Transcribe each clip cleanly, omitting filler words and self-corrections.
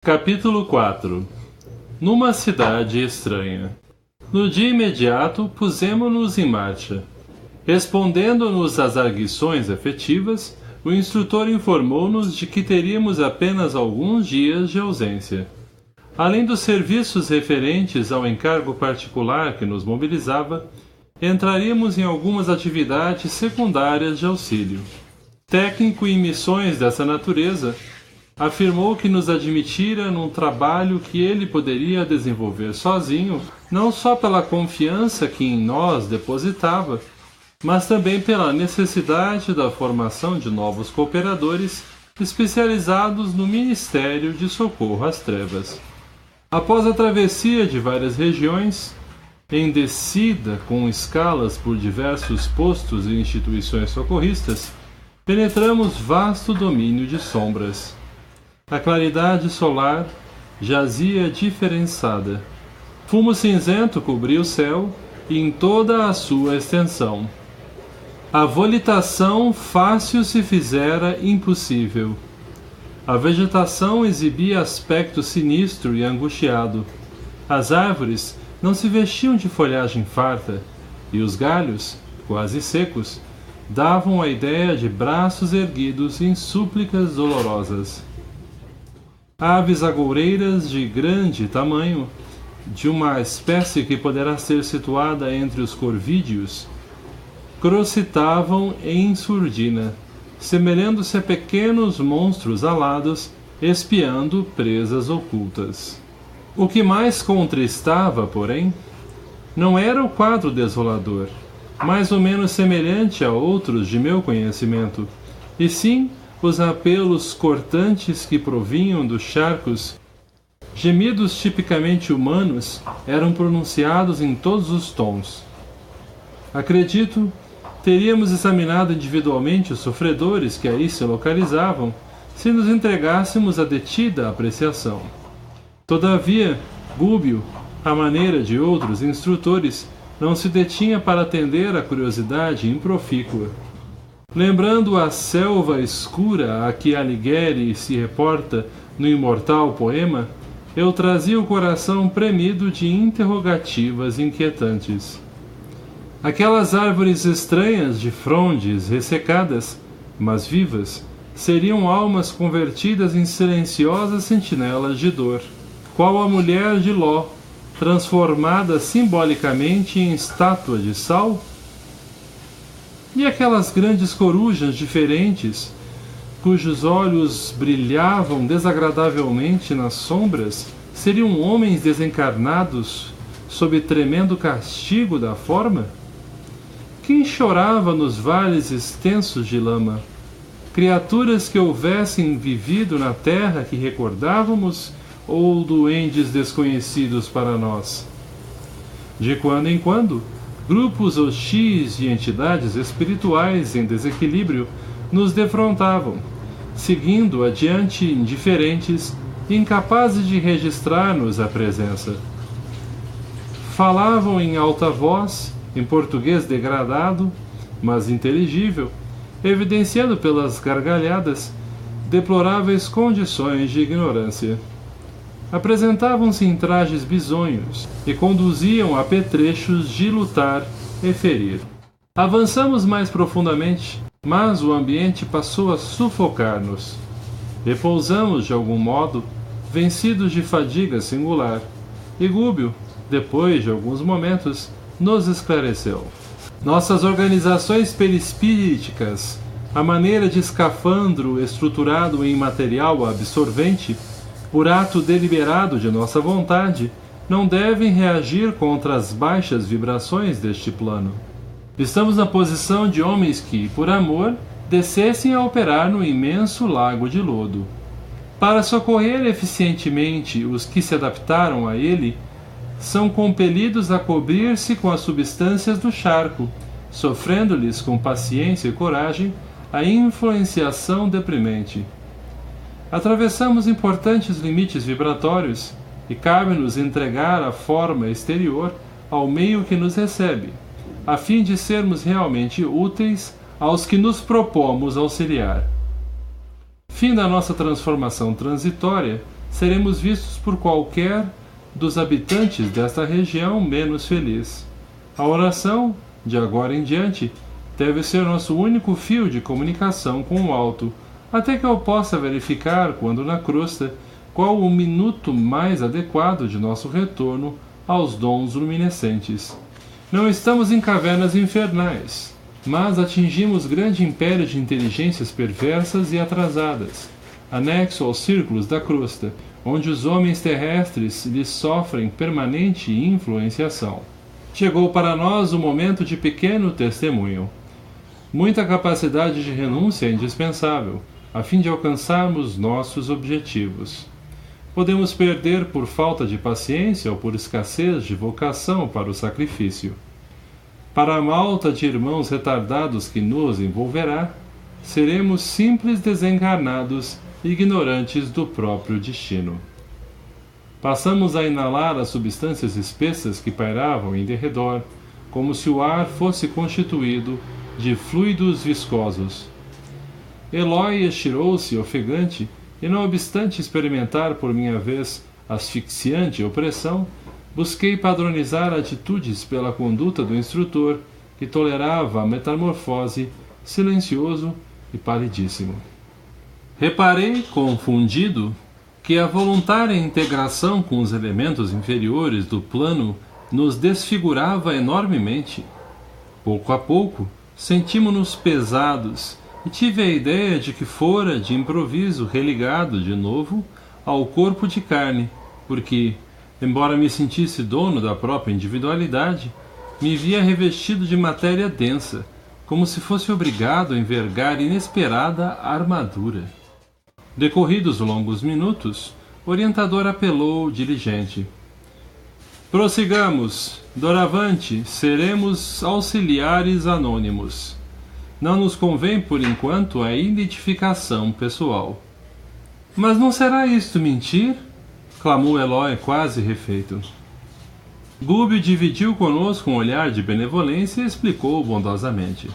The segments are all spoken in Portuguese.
Capítulo 4. Numa cidade estranha. No dia imediato, pusemo-nos em marcha. Respondendo-nos às arguições efetivas, o instrutor informou-nos de que teríamos apenas alguns dias de ausência. Além dos serviços referentes ao encargo particular que nos mobilizava, entraríamos em algumas atividades secundárias de auxílio. Técnico em missões dessa natureza, afirmou que nos admitira num trabalho que ele poderia desenvolver sozinho, não só pela confiança que em nós depositava, mas também pela necessidade da formação de novos cooperadores especializados no Ministério de Socorro às Trevas. Após a travessia de várias regiões, em descida com escalas por diversos postos e instituições socorristas, penetramos vasto domínio de sombras. A claridade solar jazia diferenciada. Fumo cinzento cobria o céu e em toda a sua extensão. A volitação fácil se fizera impossível. A vegetação exibia aspecto sinistro e angustiado. As árvores não se vestiam de folhagem farta, e os galhos, quase secos, davam a ideia de braços erguidos em súplicas dolorosas. Aves agoureiras de grande tamanho, de uma espécie que poderá ser situada entre os corvídeos, crocitavam em surdina, semelhando-se a pequenos monstros alados espiando presas ocultas. O que mais contristava, porém, não era o quadro desolador, mais ou menos semelhante a outros de meu conhecimento, e sim os apelos cortantes que provinham dos charcos. Gemidos tipicamente humanos eram pronunciados em todos os tons. Acredito, teríamos examinado individualmente os sofredores que aí se localizavam, se nos entregássemos à detida apreciação. Todavia, Gúbio, à maneira de outros instrutores, não se detinha para atender à curiosidade improfícua. Lembrando a selva escura a que Alighieri se reporta no imortal poema, eu trazia o coração premido de interrogativas inquietantes. Aquelas árvores estranhas de frondes ressecadas, mas vivas, seriam almas convertidas em silenciosas sentinelas de dor, qual a mulher de Ló, transformada simbolicamente em estátua de sal? E aquelas grandes corujas diferentes, cujos olhos brilhavam desagradavelmente nas sombras, seriam homens desencarnados sob tremendo castigo da forma? Quem chorava nos vales extensos de lama? Criaturas que houvessem vivido na terra que recordávamos ou duendes desconhecidos para nós? De quando em quando, grupos hostis de entidades espirituais em desequilíbrio nos defrontavam, seguindo adiante indiferentes e incapazes de registrar-nos a presença. Falavam em alta voz, em português degradado, mas inteligível, evidenciando pelas gargalhadas deploráveis condições de ignorância. Apresentavam-se em trajes bizonhos e conduziam a apetrechos de lutar e ferir. Avançamos mais profundamente, mas o ambiente passou a sufocar-nos. Repousamos de algum modo, vencidos de fadiga singular, e Gúbio, depois de alguns momentos, nos esclareceu. Nossas organizações perispíriticas, a maneira de escafandro estruturado em material absorvente, por ato deliberado de nossa vontade, não devem reagir contra as baixas vibrações deste plano. Estamos na posição de homens que, por amor, descessem a operar no imenso lago de lodo. Para socorrer eficientemente os que se adaptaram a ele, são compelidos a cobrir-se com as substâncias do charco, sofrendo-lhes com paciência e coragem a influenciação deprimente. Atravessamos importantes limites vibratórios e cabe-nos entregar a forma exterior ao meio que nos recebe, a fim de sermos realmente úteis aos que nos propomos auxiliar. Fim da nossa transformação transitória, seremos vistos por qualquer dos habitantes desta região menos feliz. A oração, de agora em diante, deve ser nosso único fio de comunicação com o alto, até que eu possa verificar, quando na crosta, qual o minuto mais adequado de nosso retorno aos dons luminescentes. Não estamos em cavernas infernais, mas atingimos grande império de inteligências perversas e atrasadas, anexo aos círculos da crosta, onde os homens terrestres lhes sofrem permanente influenciação. Chegou para nós o momento de pequeno testemunho. Muita capacidade de renúncia é indispensável, a fim de alcançarmos nossos objetivos. Podemos perder por falta de paciência ou por escassez de vocação para o sacrifício. Para a malta de irmãos retardados que nos envolverá, seremos simples desencarnados, ignorantes do próprio destino. Passamos a inalar as substâncias espessas que pairavam em derredor, como se o ar fosse constituído de fluidos viscosos. Eloy estirou-se ofegante, e não obstante experimentar por minha vez asfixiante opressão, busquei padronizar atitudes pela conduta do instrutor, que tolerava a metamorfose, silencioso e palidíssimo. Reparei, confundido, que a voluntária integração com os elementos inferiores do plano nos desfigurava enormemente. Pouco a pouco, sentimos-nos pesados, e tive a ideia de que fora de improviso religado de novo ao corpo de carne, porque, embora me sentisse dono da própria individualidade, me via revestido de matéria densa, como se fosse obrigado a envergar inesperada armadura. Decorridos longos minutos, o orientador apelou diligente. Prossigamos, doravante seremos auxiliares anônimos. Não nos convém, por enquanto, a identificação pessoal. Mas não será isto mentir? Clamou Eloy, quase refeito. Gúbio dividiu conosco um olhar de benevolência e explicou bondosamente.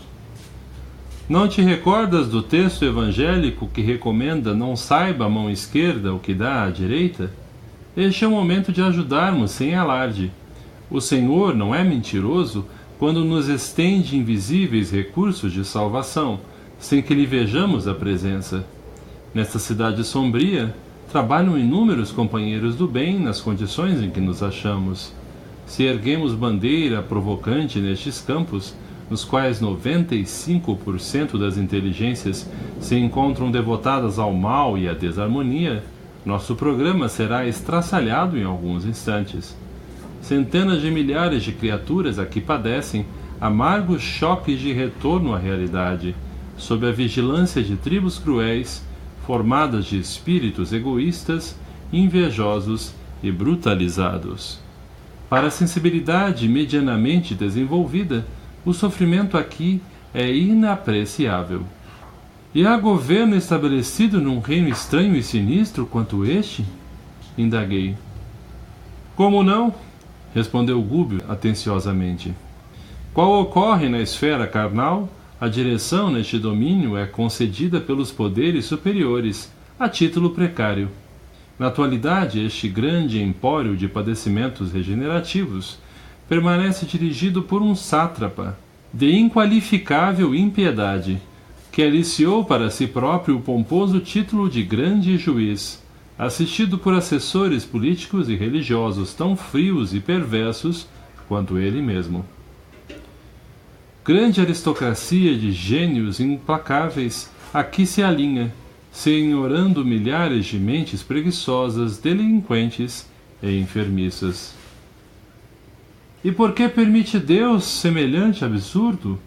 Não te recordas do texto evangélico que recomenda não saiba a mão esquerda o que dá à direita? Este é o momento de ajudarmos sem alarde. O Senhor não é mentiroso quando nos estende invisíveis recursos de salvação, sem que lhe vejamos a presença. Nesta cidade sombria, trabalham inúmeros companheiros do bem nas condições em que nos achamos. Se erguemos bandeira provocante nestes campos, nos quais 95% das inteligências se encontram devotadas ao mal e à desarmonia, nosso programa será estraçalhado em alguns instantes. Centenas de milhares de criaturas aqui padecem amargos choques de retorno à realidade, sob a vigilância de tribos cruéis, formadas de espíritos egoístas, invejosos e brutalizados. Para a sensibilidade medianamente desenvolvida, o sofrimento aqui é inapreciável. E há governo estabelecido num reino estranho e sinistro quanto este? Indaguei. Como não? Respondeu Gúbio atenciosamente. Qual ocorre na esfera carnal, a direção neste domínio é concedida pelos poderes superiores, a título precário. Na atualidade, este grande empório de padecimentos regenerativos permanece dirigido por um sátrapa de inqualificável impiedade, que aliciou para si próprio o pomposo título de grande juiz, assistido por assessores políticos e religiosos tão frios e perversos quanto ele mesmo. Grande aristocracia de gênios implacáveis aqui se alinha, senhorando milhares de mentes preguiçosas, delinquentes e enfermiças. E por que permite Deus semelhante absurdo?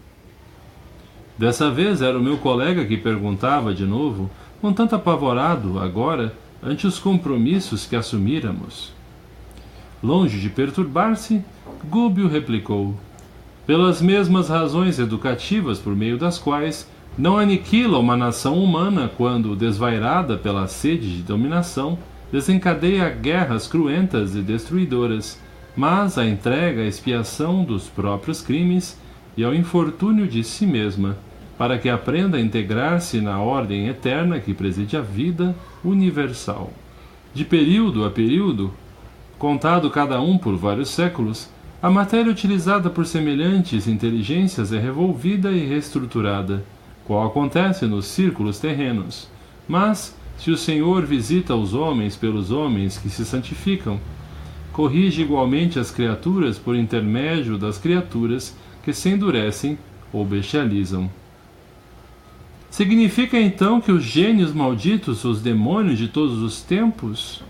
Dessa vez era o meu colega que perguntava de novo, um tanto apavorado agora, ante os compromissos que assumíramos. Longe de perturbar-se, Gúbio replicou: pelas mesmas razões educativas por meio das quais não aniquila uma nação humana quando, desvairada pela sede de dominação, desencadeia guerras cruentas e destruidoras, mas a entrega à expiação dos próprios crimes e ao infortúnio de si mesma, para que aprenda a integrar-se na ordem eterna que preside a vida universal. De período a período, contado cada um por vários séculos, a matéria utilizada por semelhantes inteligências é revolvida e reestruturada, qual acontece nos círculos terrenos. Mas, se o Senhor visita os homens pelos homens que se santificam, corrige igualmente as criaturas por intermédio das criaturas que se endurecem ou bestializam. Significa então que os gênios malditos, os demônios de todos os tempos?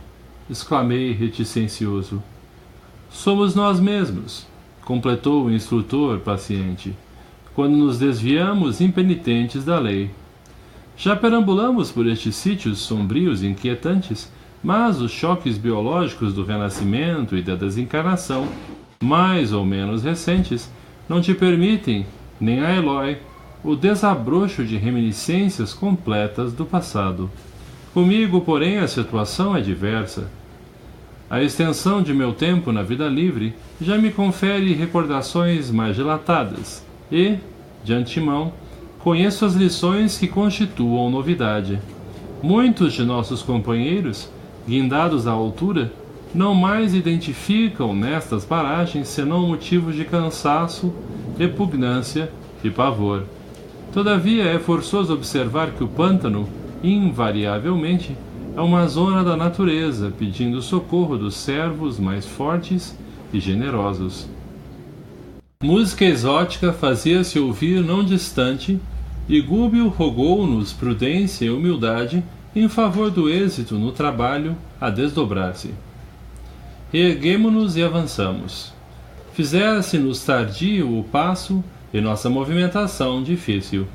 Exclamei reticencioso. Somos nós mesmos, completou o instrutor paciente, quando nos desviamos impenitentes da lei. Já perambulamos por estes sítios sombrios e inquietantes, mas os choques biológicos do renascimento e da desencarnação, mais ou menos recentes, não te permitem, nem a Eloy, o desabrocho de reminiscências completas do passado. Comigo, porém, a situação é diversa. A extensão de meu tempo na vida livre já me confere recordações mais dilatadas e, de antemão, conheço as lições que constituam novidade. Muitos de nossos companheiros, guindados à altura, não mais identificam nestas paragens senão motivos de cansaço, repugnância e pavor. Todavia, é forçoso observar que o pântano, invariavelmente, é uma zona da natureza pedindo socorro dos servos mais fortes e generosos. Música exótica fazia-se ouvir não distante, e Gúbio rogou-nos prudência e humildade em favor do êxito no trabalho a desdobrar-se. Reerguemo-nos e avançamos. Fizera-se-nos tardio o passo e nossa movimentação difícil.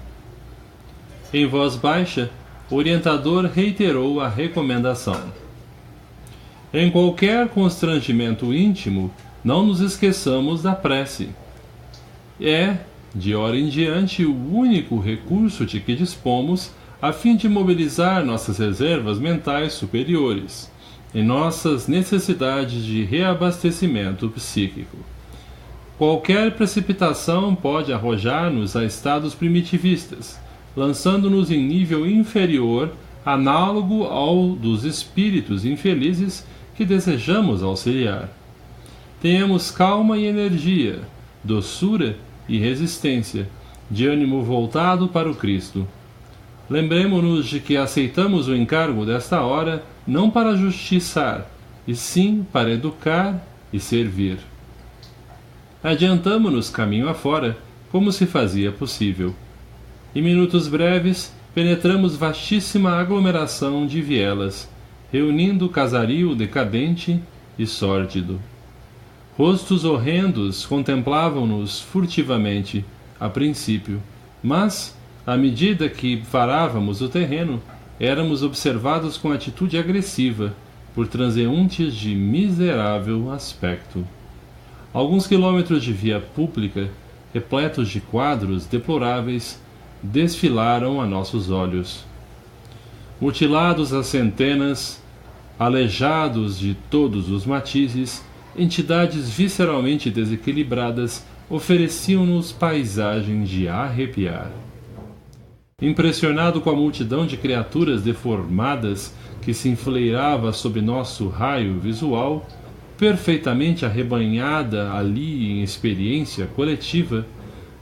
Em voz baixa, o orientador reiterou a recomendação. Em qualquer constrangimento íntimo, não nos esqueçamos da prece. É, de hora em diante, o único recurso de que dispomos a fim de mobilizar nossas reservas mentais superiores em nossas necessidades de reabastecimento psíquico. Qualquer precipitação pode arrojar-nos a estados primitivistas, lançando-nos em nível inferior, análogo ao dos espíritos infelizes que desejamos auxiliar. Tenhamos calma e energia, doçura e resistência, de ânimo voltado para o Cristo. Lembremo-nos de que aceitamos o encargo desta hora não para justiçar, e sim para educar e servir. Adiantamo-nos caminho afora, como se fazia possível. Em minutos breves, penetramos vastíssima aglomeração de vielas, reunindo casario decadente e sórdido. Rostos horrendos contemplavam-nos furtivamente, a princípio, mas, à medida que varávamos o terreno, éramos observados com atitude agressiva por transeuntes de miserável aspecto. Alguns quilômetros de via pública, repletos de quadros deploráveis, desfilaram a nossos olhos. Mutilados a centenas, aleijados de todos os matizes, entidades visceralmente desequilibradas ofereciam-nos paisagens de arrepiar. Impressionado com a multidão de criaturas deformadas que se enfileirava sob nosso raio visual, perfeitamente arrebanhada ali em experiência coletiva,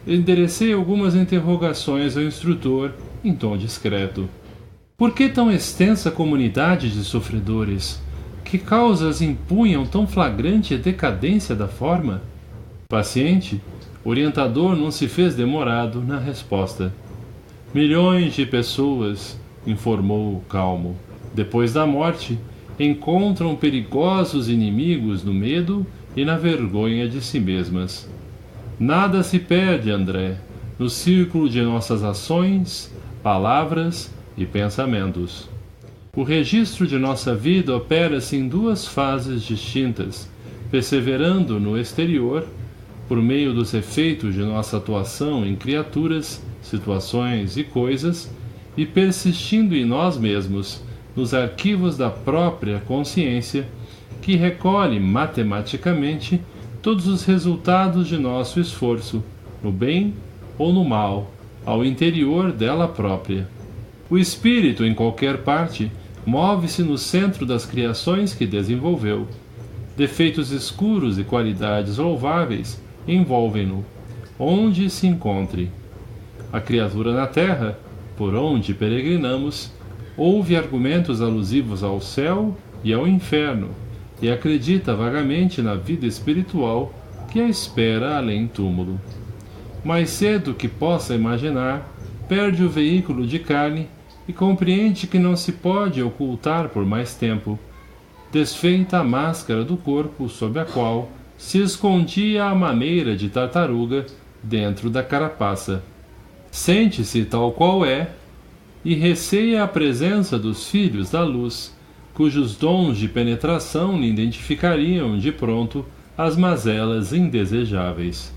enderecei algumas interrogações ao instrutor em tom discreto. Por que tão extensa comunidade de sofredores? Que causas impunham tão flagrante decadência da forma? Paciente, o orientador não se fez demorado na resposta. Milhões de pessoas, informou calmo, depois da morte, encontram perigosos inimigos no medo e na vergonha de si mesmas. Nada se perde, André, no círculo de nossas ações, palavras e pensamentos. O registro de nossa vida opera-se em duas fases distintas, perseverando no exterior, por meio dos efeitos de nossa atuação em criaturas, situações e coisas, e persistindo em nós mesmos, nos arquivos da própria consciência, que recolhe matematicamente todos os resultados de nosso esforço, no bem ou no mal, ao interior dela própria. O espírito, em qualquer parte, Move-se no centro das criações que desenvolveu. Defeitos escuros e qualidades louváveis envolvem-no, onde se encontre. A criatura na terra, por onde peregrinamos, ouve argumentos alusivos ao céu e ao inferno, e acredita vagamente na vida espiritual que a espera além túmulo. Mais cedo que possa imaginar, perde o veículo de carne e compreende que não se pode ocultar por mais tempo. Desfeita a máscara do corpo sob a qual se escondia a maneira de tartaruga dentro da carapaça. Sente-se tal qual é e receia a presença dos filhos da luz, cujos dons de penetração lhe identificariam de pronto as mazelas indesejáveis.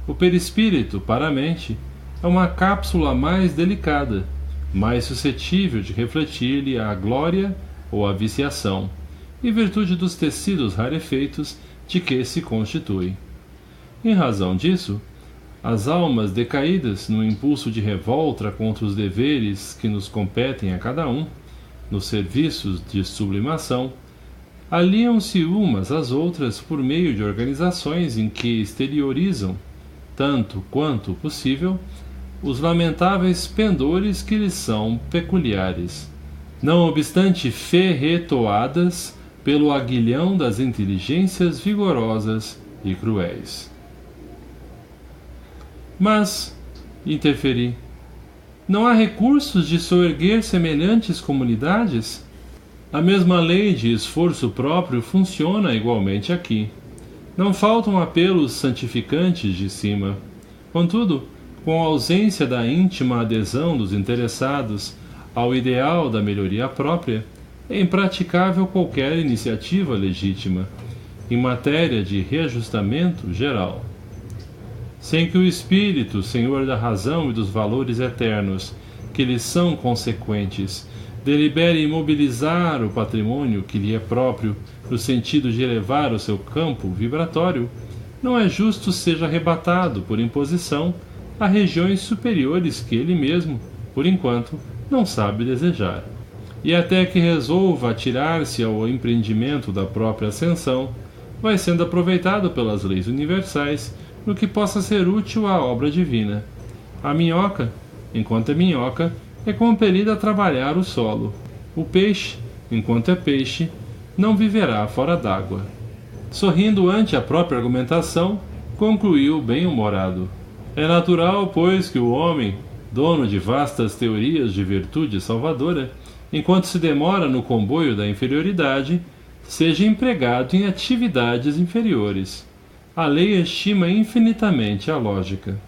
O perispírito, para a mente, é uma cápsula mais delicada, mais suscetível de refletir-lhe a glória ou a viciação, em virtude dos tecidos rarefeitos de que se constitui. Em razão disso, as almas decaídas no impulso de revolta contra os deveres que nos competem a cada um, nos serviços de sublimação, aliam-se umas às outras por meio de organizações em que exteriorizam, tanto quanto possível, os lamentáveis pendores que lhes são peculiares, não obstante ferretoadas pelo aguilhão das inteligências vigorosas e cruéis. Mas, interferi, não há recursos de soerguer semelhantes comunidades? A mesma lei de esforço próprio funciona igualmente aqui. Não faltam apelos santificantes de cima. Contudo, com a ausência da íntima adesão dos interessados ao ideal da melhoria própria, é impraticável qualquer iniciativa legítima, em matéria de reajustamento geral. Sem que o espírito, senhor da razão e dos valores eternos, que lhes são consequentes, delibere imobilizar o patrimônio que lhe é próprio, no sentido de elevar o seu campo vibratório, não é justo seja arrebatado por imposição a regiões superiores que ele mesmo, por enquanto, não sabe desejar. E até que resolva atirar-se ao empreendimento da própria ascensão, vai sendo aproveitado pelas leis universais no que possa ser útil à obra divina. A minhoca, enquanto é minhoca, é compelida a trabalhar o solo. O peixe, enquanto é peixe, não viverá fora d'água. Sorrindo ante a própria argumentação, concluiu bem-humorado. É natural, pois, que o homem, dono de vastas teorias de virtude salvadora, enquanto se demora no comboio da inferioridade, seja empregado em atividades inferiores. A lei estima infinitamente a lógica.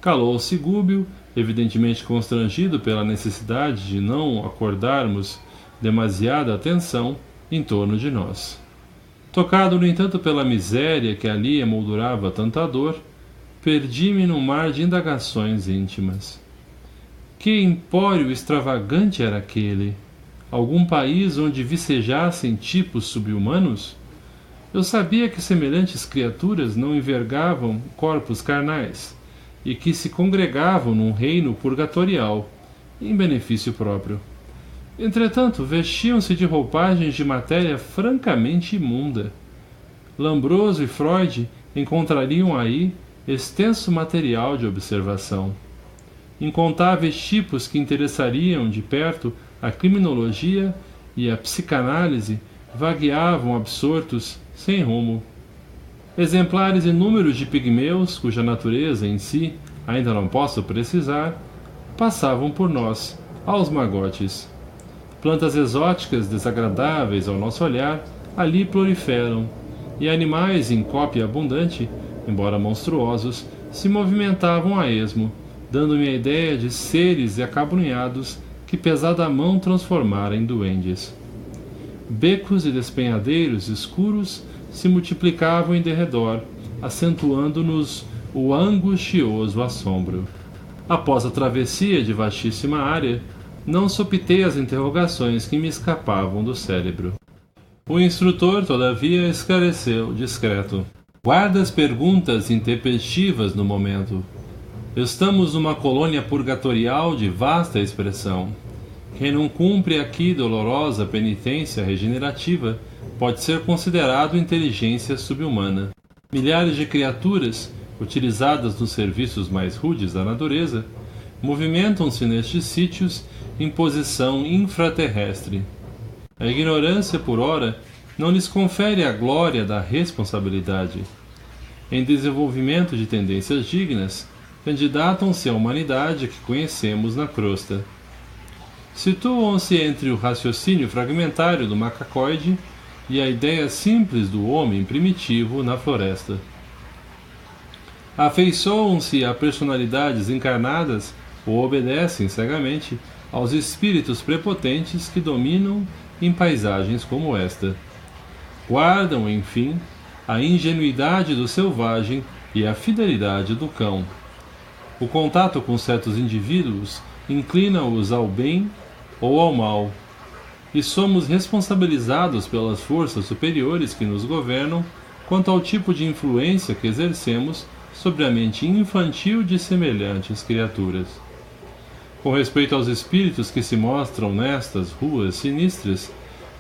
Calou-se Gúbio, evidentemente constrangido pela necessidade de não acordarmos demasiada atenção em torno de nós. Tocado, no entanto, pela miséria que ali emoldurava tanta dor, perdi-me num mar de indagações íntimas. Que empório extravagante era aquele? Algum país onde vicejassem tipos subhumanos? Eu sabia que semelhantes criaturas não envergavam corpos carnais, e que se congregavam num reino purgatorial, em benefício próprio. Entretanto, vestiam-se de roupagens de matéria francamente imunda. Lambroso e Freud encontrariam aí extenso material de observação. Incontáveis tipos que interessariam de perto a criminologia e a psicanálise vagueavam absortos, sem rumo. Exemplares inúmeros de pigmeus, cuja natureza em si ainda não posso precisar, passavam por nós, aos magotes. Plantas exóticas desagradáveis ao nosso olhar ali proliferam, e animais em cópia abundante, embora monstruosos, se movimentavam a esmo, dando-me a ideia de seres acabrunhados que pesada mão transformara em duendes. Becos e despenhadeiros escuros se multiplicavam em derredor, acentuando-nos o angustioso assombro. Após a travessia de vastíssima área, não sopitei as interrogações que me escapavam do cérebro. O instrutor, todavia, esclareceu, discreto. Guarda as perguntas intempestivas no momento. Estamos numa colônia purgatorial de vasta expressão. Quem não cumpre aqui dolorosa penitência regenerativa pode ser considerado inteligência subhumana. Milhares de criaturas, utilizadas nos serviços mais rudes da natureza, movimentam-se nestes sítios em posição infraterrestre. A ignorância, por ora, não lhes confere a glória da responsabilidade. Em desenvolvimento de tendências dignas, candidatam-se à humanidade que conhecemos na crosta. Situam-se entre o raciocínio fragmentário do macacoide e a ideia simples do homem primitivo na floresta. Afeiçoam-se a personalidades encarnadas ou obedecem cegamente aos espíritos prepotentes que dominam em paisagens como esta. Guardam, enfim, a ingenuidade do selvagem e a fidelidade do cão. O contato com certos indivíduos inclina-os ao bem ou ao mal, e somos responsabilizados pelas forças superiores que nos governam quanto ao tipo de influência que exercemos sobre a mente infantil de semelhantes criaturas. Com respeito aos espíritos que se mostram nestas ruas sinistras,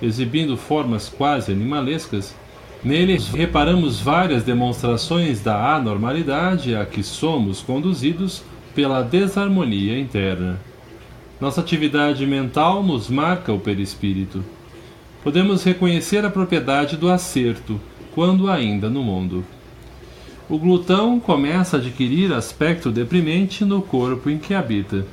exibindo formas quase animalescas, neles reparamos várias demonstrações da anormalidade a que somos conduzidos pela desarmonia interna. Nossa atividade mental nos marca o perispírito. Podemos reconhecer a propriedade do acerto, quando ainda no mundo. O glutão começa a adquirir aspecto deprimente no corpo em que habita.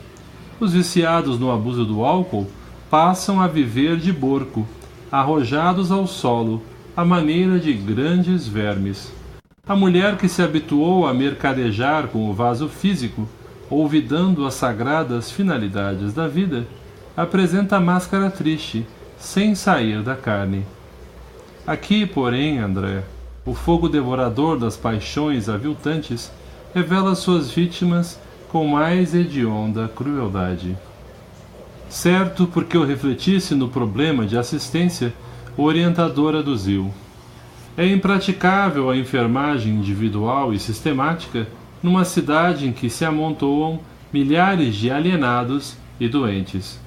Os viciados no abuso do álcool passam a viver de borco, arrojados ao solo, à maneira de grandes vermes. A mulher que se habituou a mercadejar com o vaso físico, olvidando as sagradas finalidades da vida, apresenta a máscara triste, sem sair da carne. Aqui, porém, André, o fogo devorador das paixões aviltantes revela suas vítimas com mais hedionda crueldade. Certo, porque eu refletisse no problema de assistência, o orientador aduziu. É impraticável a enfermagem individual e sistemática numa cidade em que se amontoam milhares de alienados e doentes.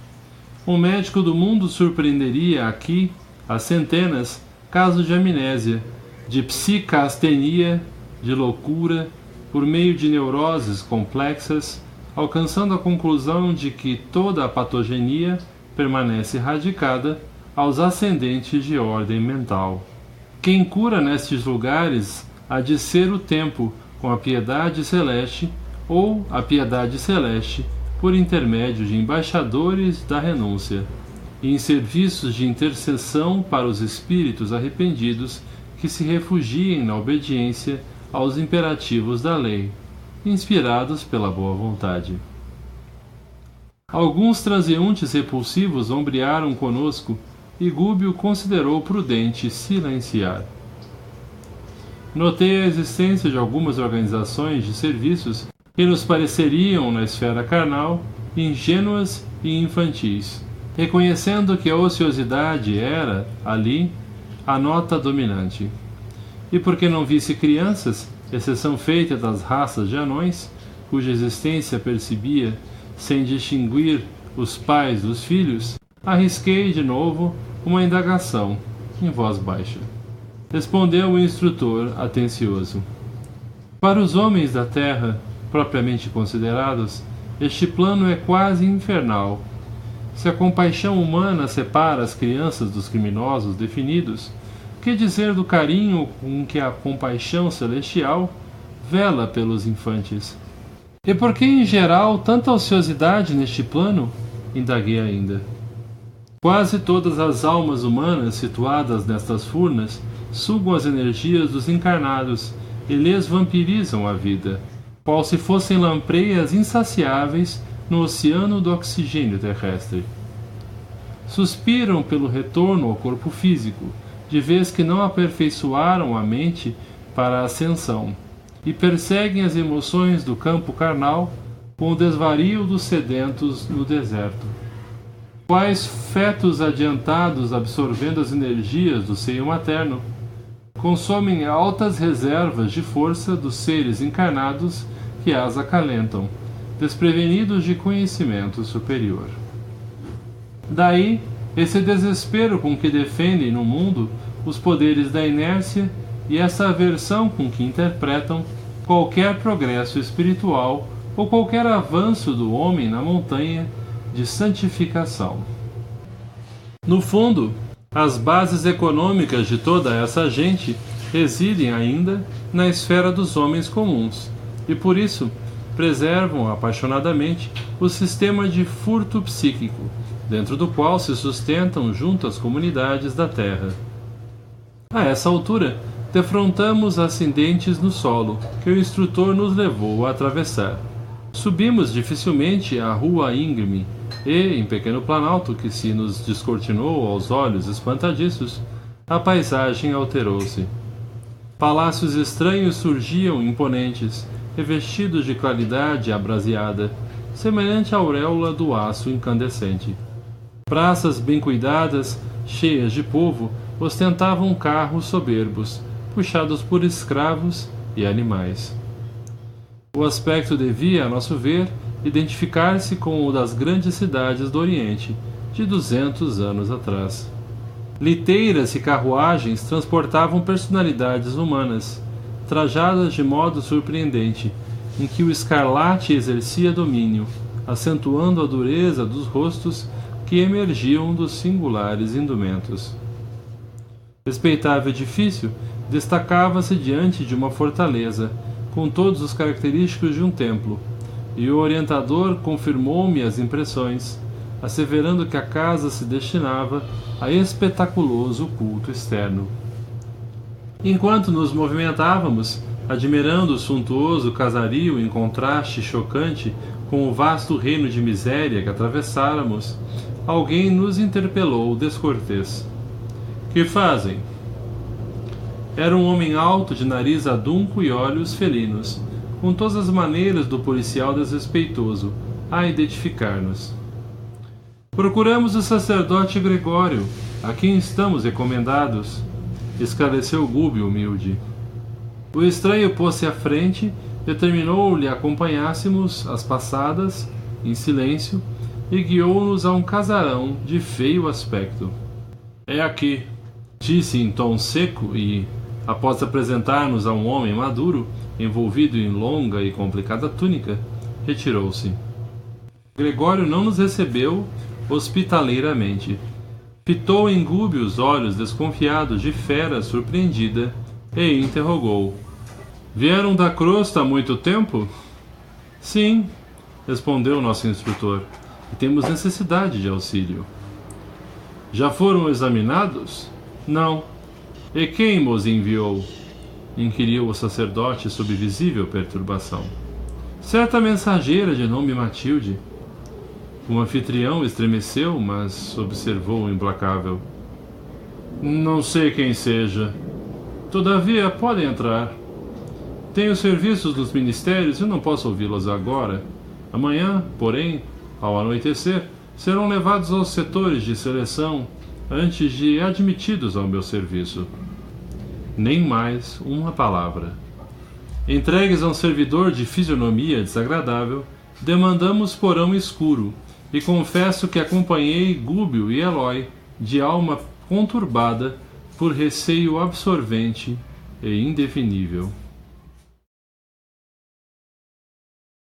Um médico do mundo surpreenderia aqui, a centenas, casos de amnésia, de psicastenia, de loucura, por meio de neuroses complexas, alcançando a conclusão de que toda a patogenia permanece radicada aos ascendentes de ordem mental. Quem cura nestes lugares há de ser o tempo, com a piedade celeste, ou a piedade celeste, por intermédio de embaixadores da renúncia, e em serviços de intercessão para os espíritos arrependidos que se refugiem na obediência aos imperativos da lei, inspirados pela boa vontade. Alguns transeuntes repulsivos ombrearam conosco, e Gúbio considerou prudente silenciar. Notei a existência de algumas organizações de serviços que nos pareceriam, na esfera carnal, ingênuas e infantis, reconhecendo que a ociosidade era, ali, a nota dominante. E porque não visse crianças, exceção feita das raças de anões, cuja existência percebia, sem distinguir os pais dos filhos, arrisquei de novo uma indagação, em voz baixa. Respondeu o instrutor atencioso. Para os homens da terra, propriamente considerados, este plano é quase infernal. Se a compaixão humana separa as crianças dos criminosos definidos, que dizer do carinho com que a compaixão celestial vela pelos infantes? E por que, em geral, tanta ociosidade neste plano? Indaguei ainda. Quase todas as almas humanas situadas nestas furnas sugam as energias dos encarnados e lhes vampirizam a vida, qual se fossem lampreias insaciáveis no oceano do oxigênio terrestre. Suspiram pelo retorno ao corpo físico, de vez que não aperfeiçoaram a mente para a ascensão, e perseguem as emoções do campo carnal com o desvario dos sedentos no deserto. Quais fetos adiantados, absorvendo as energias do seio materno, consomem altas reservas de força dos seres encarnados que as acalentam, desprevenidos de conhecimento superior. Daí, esse desespero com que defendem no mundo os poderes da inércia e essa aversão com que interpretam qualquer progresso espiritual ou qualquer avanço do homem na montanha de santificação. No fundo, as bases econômicas de toda essa gente residem ainda na esfera dos homens comuns e, por isso, preservam apaixonadamente o sistema de furto psíquico, dentro do qual se sustentam juntas comunidades da Terra. A essa altura, defrontamos ascendentes no solo que o instrutor nos levou a atravessar. Subimos dificilmente a rua íngreme e, em pequeno planalto que se nos descortinou aos olhos espantadiços, a paisagem alterou-se. Palácios estranhos surgiam imponentes, revestidos de claridade abraseada, semelhante à auréola do aço incandescente. Praças bem cuidadas, cheias de povo, ostentavam carros soberbos, puxados por escravos e animais. O aspecto devia, a nosso ver, identificar-se com o das grandes cidades do Oriente, de 200 anos atrás. Liteiras e carruagens transportavam personalidades humanas, trajadas de modo surpreendente, em que o escarlate exercia domínio, acentuando a dureza dos rostos que emergiam dos singulares indumentos. Respeitável edifício destacava-se diante de uma fortaleza, com todos os característicos de um templo, e o orientador confirmou-me as impressões, asseverando que a casa se destinava a espetaculoso culto externo. Enquanto nos movimentávamos, admirando o suntuoso casario em contraste chocante com o vasto reino de miséria que atravessáramos, alguém nos interpelou descortês. Que fazem? Era um homem alto, de nariz adunco e olhos felinos, com todas as maneiras do policial desrespeitoso, a identificar-nos. Procuramos o sacerdote Gregório, a quem estamos recomendados, esclareceu Gúbio humilde. O estranho pôs-se à frente, determinou-lhe acompanhássemos as passadas, em silêncio, e guiou-nos a um casarão de feio aspecto. É aqui, disse em tom seco e, após apresentar-nos a um homem maduro, envolvido em longa e complicada túnica, retirou-se. Gregório não nos recebeu hospitaleiramente. Fitou em Gúbio os olhos desconfiados de fera surpreendida e interrogou. Vieram da crosta há muito tempo? Sim, respondeu nosso instrutor, e temos necessidade de auxílio. Já foram examinados? Não. E quem os enviou? Inquiriu o sacerdote sob visível perturbação. Certa mensageira de nome Matilde. O anfitrião estremeceu, mas observou implacável. Não sei quem seja. Todavia, podem entrar. Tenho serviços nos ministérios e não posso ouvi-los agora. Amanhã, porém, ao anoitecer, serão levados aos setores de seleção antes de admitidos ao meu serviço. Nem mais uma palavra. Entregues a um servidor de fisionomia desagradável, demandamos porão escuro, e confesso que acompanhei Gúbio e Eloy, de alma conturbada por receio absorvente e indefinível.